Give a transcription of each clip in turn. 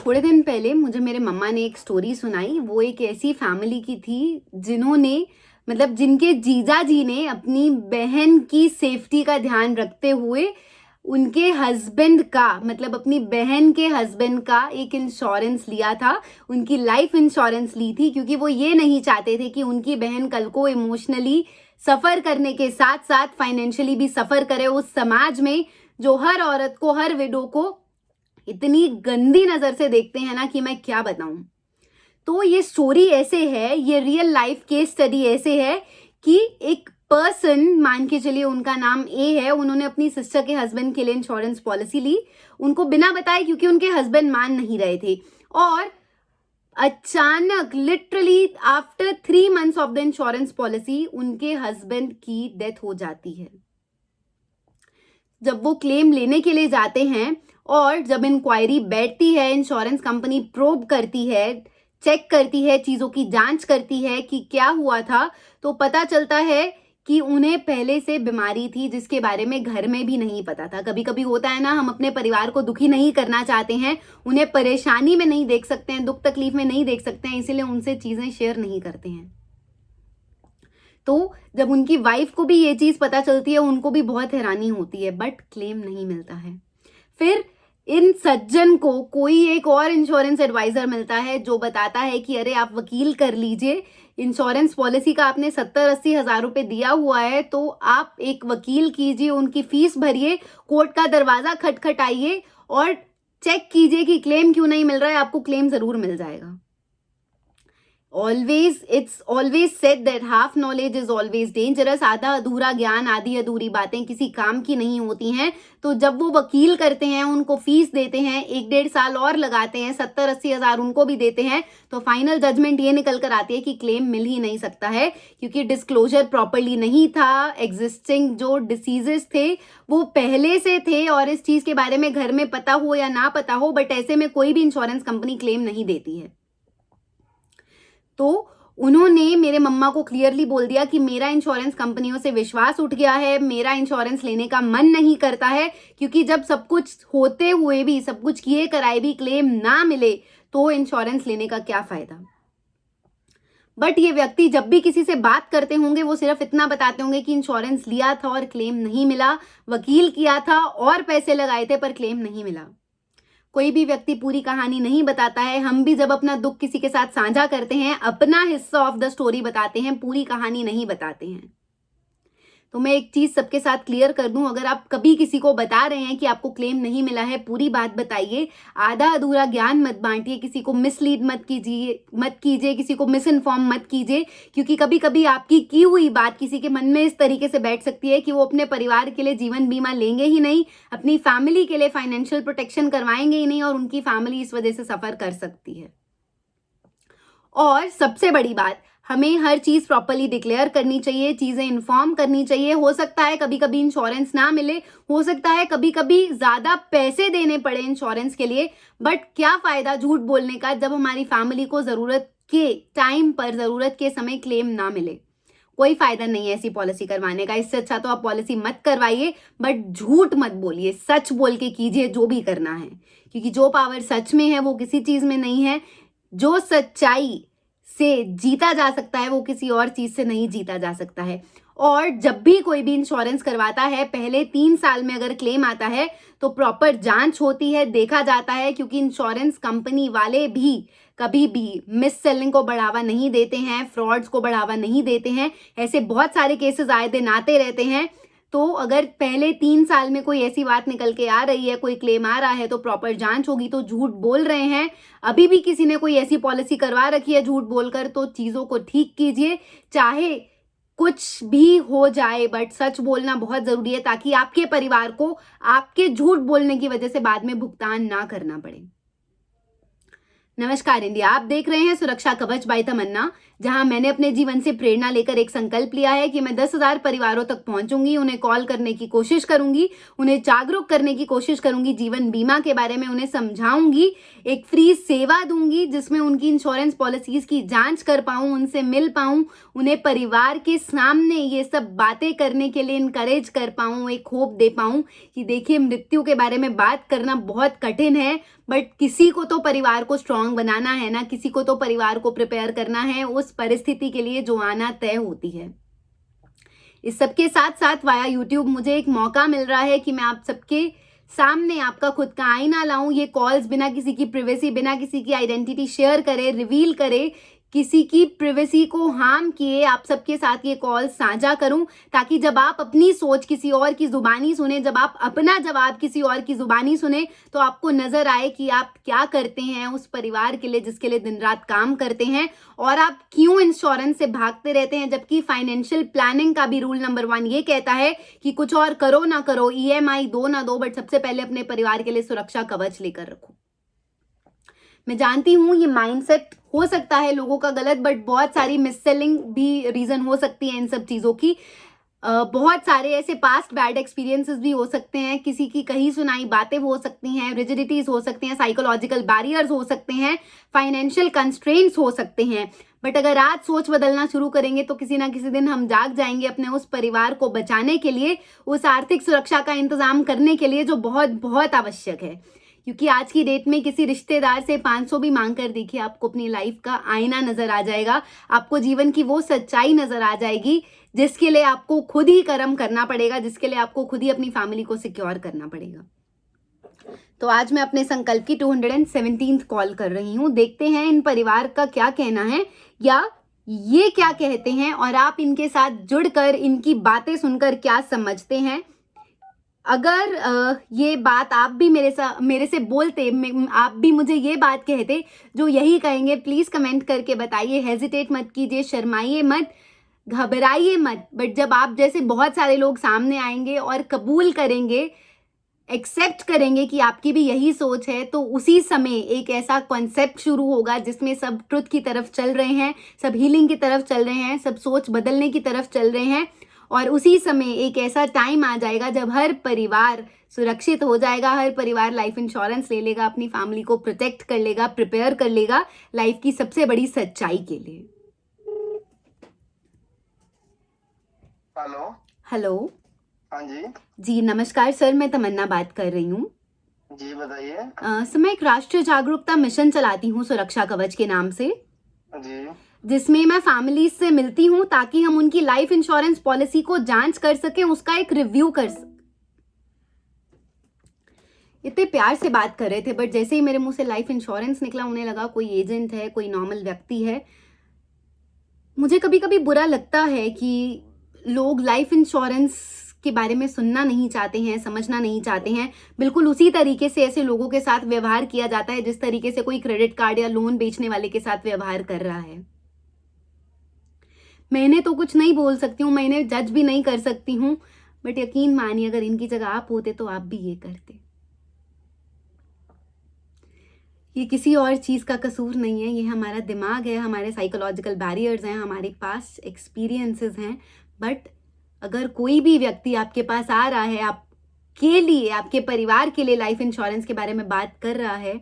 थोड़े दिन पहले मुझे मेरे मम्मा ने एक स्टोरी सुनाई। वो एक ऐसी फैमिली की थी जिन्होंने जिनके जीजा जी ने अपनी बहन की सेफ्टी का ध्यान रखते हुए उनके हस्बैंड का अपनी बहन के हस्बैंड का एक इंश्योरेंस लिया था। उनकी लाइफ इंश्योरेंस ली थी क्योंकि वो ये नहीं चाहते थे कि उनकी बहन कल को इमोशनली सफ़र करने के साथ साथ फाइनेंशियली भी सफ़र करे उस समाज में जो हर औरत को, हर विडो को इतनी गंदी नजर से देखते हैं ना कि मैं क्या बताऊं। तो ये स्टोरी ऐसे है, ये रियल लाइफ केस स्टडी ऐसे है कि एक पर्सन, मान के चलिए उनका नाम ए है, उन्होंने अपनी सिस्टर के हस्बैंड के लिए इंश्योरेंस पॉलिसी ली, उनको बिना बताए, क्योंकि उनके हस्बैंड मान नहीं रहे थे। और अचानक literally after 3 months of the insurance policy उनके हस्बैंड की डेथ हो जाती है। जब वो क्लेम लेने के लिए जाते हैं और जब इंक्वायरी बैठती है, इंश्योरेंस कंपनी प्रोब करती है, चेक करती है, चीज़ों की जांच करती है कि क्या हुआ था, तो पता चलता है कि उन्हें पहले से बीमारी थी जिसके बारे में घर में भी नहीं पता था। कभी कभी होता है ना, हम अपने परिवार को दुखी नहीं करना चाहते हैं, उन्हें परेशानी में नहीं देख सकते हैं, दुख तकलीफ में नहीं देख सकते हैं, इसीलिए उनसे चीज़ें शेयर नहीं करते हैं। तो जब उनकी वाइफ को भी ये चीज़ पता चलती है, उनको भी बहुत हैरानी होती है, बट क्लेम नहीं मिलता है। फिर इन सज्जन को कोई एक और इंश्योरेंस एडवाइजर मिलता है जो बताता है कि अरे आप वकील कर लीजिए, इंश्योरेंस पॉलिसी का आपने 70-80 हज़ार रुपए दिया हुआ है, तो आप एक वकील कीजिए, उनकी फीस भरिए, कोर्ट का दरवाजा खटखटाइए और चेक कीजिए कि क्लेम क्यों नहीं मिल रहा है, आपको क्लेम जरूर मिल जाएगा। It's always said that half knowledge is always dangerous। आधा अधूरा ज्ञान, आधी अधूरी बातें किसी काम की नहीं होती हैं। तो जब वो वकील करते हैं, उनको फीस देते हैं, 1-1.5 साल और लगाते हैं, 70-80 हज़ार उनको भी देते हैं, तो फाइनल जजमेंट ये निकल कर आती है कि क्लेम मिल ही नहीं सकता है, क्योंकि डिस्क्लोजर प्रॉपरली नहीं था, एग्जिस्टिंग जो डिसीजेस थे वो पहले से थे, और इस चीज़ के बारे में घर में पता हो या ना पता हो, बट ऐसे में कोई भी इंश्योरेंस कंपनी क्लेम नहीं देती है। तो उन्होंने मेरे मम्मा को क्लियरली बोल दिया कि मेरा इंश्योरेंस कंपनियों से विश्वास उठ गया है, मेरा इंश्योरेंस लेने का मन नहीं करता है, क्योंकि जब सब कुछ होते हुए भी, सब कुछ किए कराए भी क्लेम ना मिले तो इंश्योरेंस लेने का क्या फायदा। बट ये व्यक्ति जब भी किसी से बात करते होंगे, वो सिर्फ इतना बताते होंगे कि इंश्योरेंस लिया था और क्लेम नहीं मिला, वकील किया था और पैसे लगाए थे पर क्लेम नहीं मिला। कोई भी व्यक्ति पूरी कहानी नहीं बताता है। हम भी जब अपना दुख किसी के साथ साझा करते हैं, अपना हिस्सा ऑफ द स्टोरी बताते हैं, पूरी कहानी नहीं बताते हैं। तो मैं एक चीज सबके साथ क्लियर कर दूं, अगर आप कभी किसी को बता रहे हैं कि आपको क्लेम नहीं मिला है, पूरी बात बताइए, आधा अधूरा ज्ञान मत बांटिए, किसी को मिसलीड मत कीजिए, किसी को मिस इन्फॉर्म मत कीजिए, क्योंकि कभी कभी आपकी की हुई बात किसी के मन में इस तरीके से बैठ सकती है कि वो अपने परिवार के लिए जीवन बीमा लेंगे ही नहीं, अपनी फैमिली के लिए फाइनेंशियल प्रोटेक्शन करवाएंगे ही नहीं, और उनकी फैमिली इस वजह से सफर कर सकती है। और सबसे बड़ी बात, हमें हर चीज प्रॉपरली डिक्लेयर करनी चाहिए, चीजें इन्फॉर्म करनी चाहिए। हो सकता है कभी कभी इंश्योरेंस ना मिले, हो सकता है कभी कभी ज्यादा पैसे देने पड़े इंश्योरेंस के लिए, बट क्या फायदा झूठ बोलने का जब हमारी फैमिली को जरूरत के टाइम पर, जरूरत के समय क्लेम ना मिले। कोई फायदा नहीं है ऐसी पॉलिसी करवाने का। इससे अच्छा तो आप पॉलिसी मत करवाइए, बट झूठ मत बोलिए, सच बोल के कीजिए जो भी करना है, क्योंकि जो पावर सच में है वो किसी चीज में नहीं है। जो सच्चाई से जीता जा सकता है वो किसी और चीज से नहीं जीता जा सकता है। और जब भी कोई भी इंश्योरेंस करवाता है, पहले 3 साल में अगर क्लेम आता है तो प्रॉपर जांच होती है, देखा जाता है, क्योंकि इंश्योरेंस कंपनी वाले भी कभी भी मिस सेलिंग को बढ़ावा नहीं देते हैं, फ्रॉड्स को बढ़ावा नहीं देते हैं। ऐसे बहुत सारे केसेस आए दिन आते रहते हैं। तो अगर पहले 3 साल में कोई ऐसी बात निकल के आ रही है, कोई क्लेम आ रहा है, तो प्रॉपर जांच होगी। तो झूठ बोल रहे हैं, अभी भी किसी ने कोई ऐसी पॉलिसी करवा रखी है झूठ बोलकर, तो चीजों को ठीक कीजिए। चाहे कुछ भी हो जाए, बट सच बोलना बहुत जरूरी है, ताकि आपके परिवार को आपके झूठ बोलने की वजह से बाद में भुगतान ना करना पड़े। नमस्कार इंडिया, आप देख रहे हैं सुरक्षा कवच बाय तमन्ना, जहां मैंने अपने जीवन से प्रेरणा लेकर एक संकल्प लिया है कि मैं 10,000 परिवारों तक पहुंचूंगी, उन्हें कॉल करने की कोशिश करूंगी, उन्हें जागरूक करने की कोशिश करूंगी, जीवन बीमा के बारे में उन्हें समझाऊंगी, एक फ्री सेवा दूंगी जिसमें उनकी इंश्योरेंस पॉलिसीज की जांच कर पाऊं, उनसे मिल पाऊं, उन्हें परिवार के सामने ये सब बातें करने के लिए इनकरेज कर पाऊं, एक होप दे पाऊं कि देखिए मृत्यु के बारे में बात करना बहुत कठिन है, बट किसी को तो परिवार को स्ट्रांग बनाना है ना, किसी को तो परिवार को प्रिपेयर करना है उस परिस्थिति के लिए जो आना तय होती है। इस सबके साथ साथ वाया यूट्यूब मुझे एक मौका मिल रहा है कि मैं आप सबके सामने आपका खुद का आईना लाऊं, ये कॉल्स बिना किसी की प्रिवेसी, बिना किसी की आइडेंटिटी शेयर करे, रिवील करे, किसी की प्रिवेसी को हार्म किए आप सबके साथ ये कॉल साझा करूं, ताकि जब आप अपनी सोच किसी और की जुबानी सुने, जब आप अपना जवाब किसी और की जुबानी सुने, तो आपको नजर आए कि आप क्या करते हैं उस परिवार के लिए जिसके लिए दिन रात काम करते हैं, और आप क्यों इंश्योरेंस से भागते रहते हैं, जबकि फाइनेंशियल प्लानिंग का भी रूल नंबर 1 ये कहता है कि कुछ और करो ना करो, EMI दो ना दो, बट सबसे पहले अपने परिवार के लिए सुरक्षा कवच लेकर रखो। मैं जानती हूँ ये माइंडसेट हो सकता है लोगों का गलत, बट बहुत सारी मिससेलिंग भी रीजन हो सकती है इन सब चीज़ों की। बहुत सारे ऐसे पास्ट बैड एक्सपीरियंसेस भी हो सकते हैं, किसी की कही सुनाई बातें हो सकती हैं, रिजिडिटीज हो सकती हैं, साइकोलॉजिकल बैरियर्स हो सकते हैं, फाइनेंशियल कंस्ट्रेंट्स हो सकते हैं, बट अगर आज सोच बदलना शुरू करेंगे तो किसी ना किसी दिन हम जाग जाएंगे अपने उस परिवार को बचाने के लिए, उस आर्थिक सुरक्षा का इंतजाम करने के लिए जो बहुत बहुत आवश्यक है। क्योंकि आज की डेट में किसी रिश्तेदार से 500 भी मांग कर देखिए, आपको अपनी लाइफ का आईना नजर आ जाएगा, आपको जीवन की वो सच्चाई नजर आ जाएगी जिसके लिए आपको खुद ही कर्म करना पड़ेगा, जिसके लिए आपको खुद ही अपनी फैमिली को सिक्योर करना पड़ेगा। तो आज मैं अपने संकल्प की 217th कॉल कर रही हूँ। देखते हैं इन परिवार का क्या कहना है या ये क्या कहते हैं, और आप इनके साथ जुड़कर इनकी बातें सुनकर क्या समझते हैं। अगर ये बात आप भी मेरे से बोलते, आप भी मुझे ये बात कहते जो यही कहेंगे, प्लीज कमेंट करके बताइए। हेजिटेट मत कीजिए, शर्माइए मत, घबराइए मत, बट जब आप जैसे बहुत सारे लोग सामने आएंगे और कबूल करेंगे, एक्सेप्ट करेंगे कि आपकी भी यही सोच है, तो उसी समय एक ऐसा कॉन्सेप्ट शुरू होगा जिसमें सब ट्रुथ की तरफ चल रहे हैं, सब हीलिंग की तरफ चल रहे हैं, सब सोच बदलने की तरफ चल रहे हैं, और उसी समय एक ऐसा टाइम आ जाएगा जब हर परिवार सुरक्षित हो जाएगा, हर परिवार लाइफ इंश्योरेंस ले लेगा, अपनी फैमिली को प्रोटेक्ट कर लेगा, प्रिपेयर कर लेगा लाइफ की सबसे बड़ी सच्चाई के लिए। हेलो। हाँ जी। जी नमस्कार सर, मैं तमन्ना बात कर रही हूँ। जी बताइए। सर मैं एक राष्ट्रीय जागरूकता मिशन चलाती हूँ सुरक्षा कवच के नाम से, जी, जिसमें मैं फैमिलीज से मिलती हूँ ताकि हम उनकी लाइफ इंश्योरेंस पॉलिसी को जांच कर सकें, उसका एक रिव्यू कर सकें। इतने प्यार से बात कर रहे थे, बट जैसे ही मेरे मुंह से लाइफ इंश्योरेंस निकला, उन्हें लगा कोई एजेंट है, कोई नॉर्मल व्यक्ति है। मुझे कभी कभी बुरा लगता है कि लोग लाइफ इंश्योरेंस के बारे में सुनना नहीं चाहते हैं, समझना नहीं चाहते हैं। बिल्कुल उसी तरीके से ऐसे लोगों के साथ व्यवहार किया जाता है जिस तरीके से कोई क्रेडिट कार्ड या लोन बेचने वाले के साथ व्यवहार कर रहा है। मैं इन्हें तो कुछ नहीं बोल सकती हूँ, मैं इन्हें जज भी नहीं कर सकती हूँ, बट यकीन मानिए अगर इनकी जगह आप होते तो आप भी ये करते। ये किसी और चीज़ का कसूर नहीं है, ये हमारा दिमाग है, हमारे साइकोलॉजिकल बैरियर्स हैं, हमारे पास एक्सपीरियंसेस हैं। बट अगर कोई भी व्यक्ति आपके पास आ रहा है, आपके लिए, आपके परिवार के लिए लाइफ इंश्योरेंस के बारे में बात कर रहा है,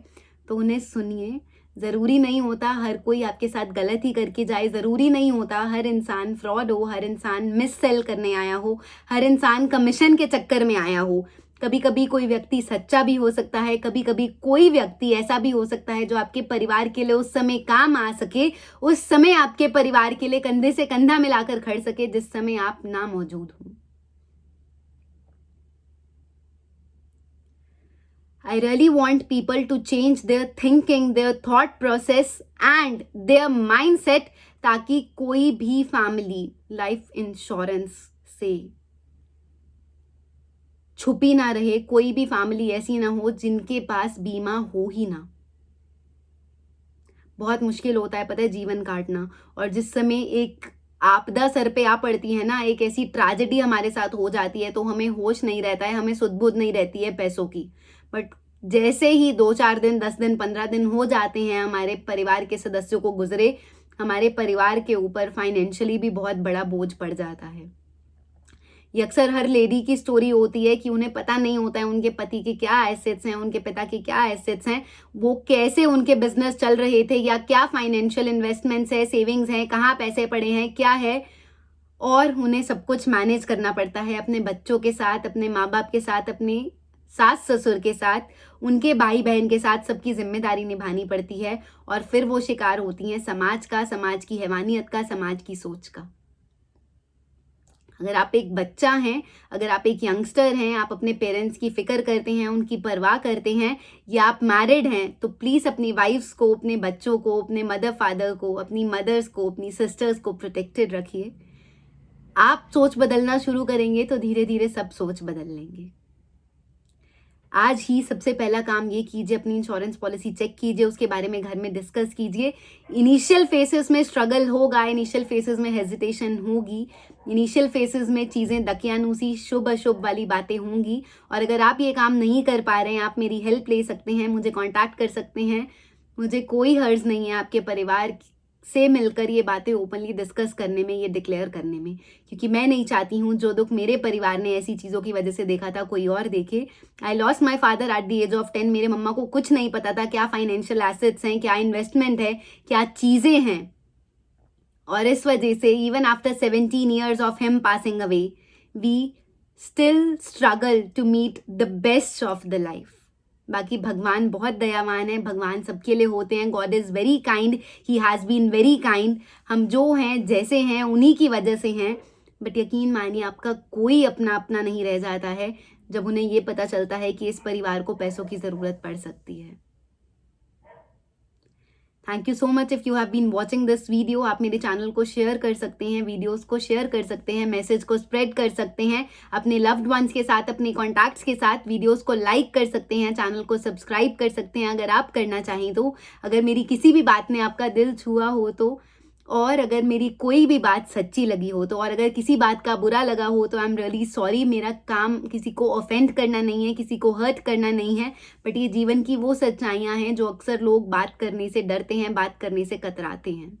तो उन्हें सुनिए। ज़रूरी नहीं होता हर कोई आपके साथ गलत ही करके जाए, ज़रूरी नहीं होता हर इंसान फ्रॉड हो, हर इंसान मिस सेल करने आया हो, हर इंसान कमीशन के चक्कर में आया हो। कभी कभी कोई व्यक्ति सच्चा भी हो सकता है, कभी कभी कोई व्यक्ति ऐसा भी हो सकता है जो आपके परिवार के लिए उस समय काम आ सके, उस समय आपके परिवार के लिए कंधे से कंधा मिलाकर खड़ सके जिस समय आप ना मौजूद हो। I really want people to change their thinking, their thought process and their mindset, ताकि कोई भी फैमिली लाइफ इंश्योरेंस से छुपी ना रहे, कोई भी फैमिली ऐसी ना हो जिनके पास बीमा हो ही ना। बहुत मुश्किल होता है पता है जीवन काटना, और जिस समय एक आपदा सर पे आ पड़ती है ना, एक ऐसी ट्रेजेडी हमारे साथ हो जाती है, तो हमें होश नहीं रहता है, हमें सुध बुध नहीं रहती है पैसों की। बट जैसे ही 2-4 दिन, 10 दिन, 15 दिन हो जाते हैं हमारे परिवार के सदस्यों को गुजरे, हमारे परिवार के ऊपर फाइनेंशियली भी बहुत बड़ा बोझ पड़ जाता है। ये अक्सर हर लेडी की स्टोरी होती है कि उन्हें पता नहीं होता है उनके पति के क्या एसेट्स हैं, उनके पिता के क्या एसेट्स हैं, वो कैसे उनके बिजनेस चल रहे थे, या क्या फाइनेंशियल इन्वेस्टमेंट्स है, सेविंग्स हैं, कहाँ पैसे पड़े हैं, क्या है। और उन्हें सब कुछ मैनेज करना पड़ता है अपने बच्चों के साथ, अपने माँ बाप के साथ, अपने सास ससुर के साथ, उनके भाई बहन के साथ सबकी जिम्मेदारी निभानी पड़ती है। और फिर वो शिकार होती हैं समाज का, समाज की हैवानियत का, समाज की सोच का। अगर आप एक बच्चा हैं, अगर आप एक यंगस्टर हैं, आप अपने पेरेंट्स की फिक्र करते हैं, उनकी परवाह करते हैं, या आप मैरिड हैं, तो प्लीज़ अपनी वाइफ्स को, अपने बच्चों को, अपने मदर फादर को, अपनी मदर्स को, अपनी सिस्टर्स को प्रोटेक्टेड रखिए। आप सोच बदलना शुरू करेंगे तो धीरे धीरे सब सोच बदल लेंगे। आज ही सबसे पहला काम ये कीजिए, अपनी इंश्योरेंस पॉलिसी चेक कीजिए, उसके बारे में घर में डिस्कस कीजिए। इनिशियल फेसेस में स्ट्रगल होगा, इनिशियल फेसेस में हेजिटेशन होगी, इनिशियल फेसेस में चीज़ें दकियानूसी, शुभ अशुभ वाली बातें होंगी। और अगर आप ये काम नहीं कर पा रहे हैं, आप मेरी हेल्प ले सकते हैं, मुझे कॉन्टैक्ट कर सकते हैं। मुझे कोई हर्ज नहीं है आपके परिवार से मिलकर ये बातें ओपनली डिस्कस करने में, ये डिक्लेयर करने में, क्योंकि मैं नहीं चाहती हूँ जो दुख मेरे परिवार ने ऐसी चीज़ों की वजह से देखा था कोई और देखे। I lost my father at the age of 10। मेरे मम्मा को कुछ नहीं पता था क्या फाइनेंशियल एसेट्स हैं, क्या इन्वेस्टमेंट है, क्या चीज़ें हैं। और इस वजह से even after 17 years of him passing away, we still struggle to meet the best of the life. बाकी भगवान बहुत दयावान है, भगवान सबके लिए होते हैं। God is very kind, he has been very kind. हम जो हैं, जैसे हैं, उन्हीं की वजह से हैं। बट यकीन मानिए, आपका कोई अपना नहीं रह जाता है जब उन्हें ये पता चलता है कि इस परिवार को पैसों की ज़रूरत पड़ सकती है। Thank you so much if you have been watching this video. आप मेरे चैनल को शेयर कर सकते हैं, वीडियोस को शेयर कर सकते हैं, मैसेज को स्प्रेड कर सकते हैं अपने लव्ड वंस के साथ, अपने कॉन्टैक्ट्स के साथ। वीडियोस को लाइक कर सकते हैं, चैनल को सब्सक्राइब कर सकते हैं अगर आप करना चाहें तो। अगर मेरी किसी भी बात ने आपका दिल छुआ हो तो, और अगर मेरी कोई भी बात सच्ची लगी हो तो, और अगर किसी बात का बुरा लगा हो तो आई एम रियली सॉरी। मेरा काम किसी को ऑफेंड करना नहीं है, किसी को हर्ट करना नहीं है। बट ये जीवन की वो सच्चाइयाँ हैं जो अक्सर लोग बात करने से डरते हैं, बात करने से कतराते हैं।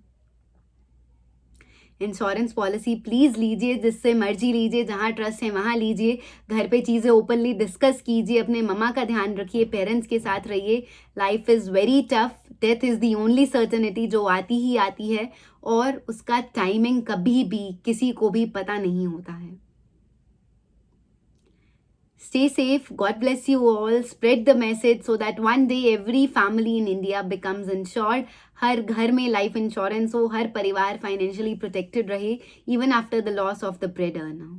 इंश्योरेंस पॉलिसी प्लीज़ लीजिए, जिससे मर्जी लीजिए, जहाँ ट्रस्ट है वहाँ लीजिए। घर पे चीज़ें ओपनली डिस्कस कीजिए, अपने मम्मा का ध्यान रखिए, पेरेंट्स के साथ रहिए। Life is very tough, death is the only certainty जो आती ही आती है, और उसका टाइमिंग कभी भी किसी को भी पता नहीं होता है। Stay safe. God bless you all. Spread the message so that one day every family in India becomes insured. हर घर में लाइफ इंश्योरेंस हो, हर परिवार फाइनेंशियली प्रोटेक्टेड रहे, even after the loss of the bread earner.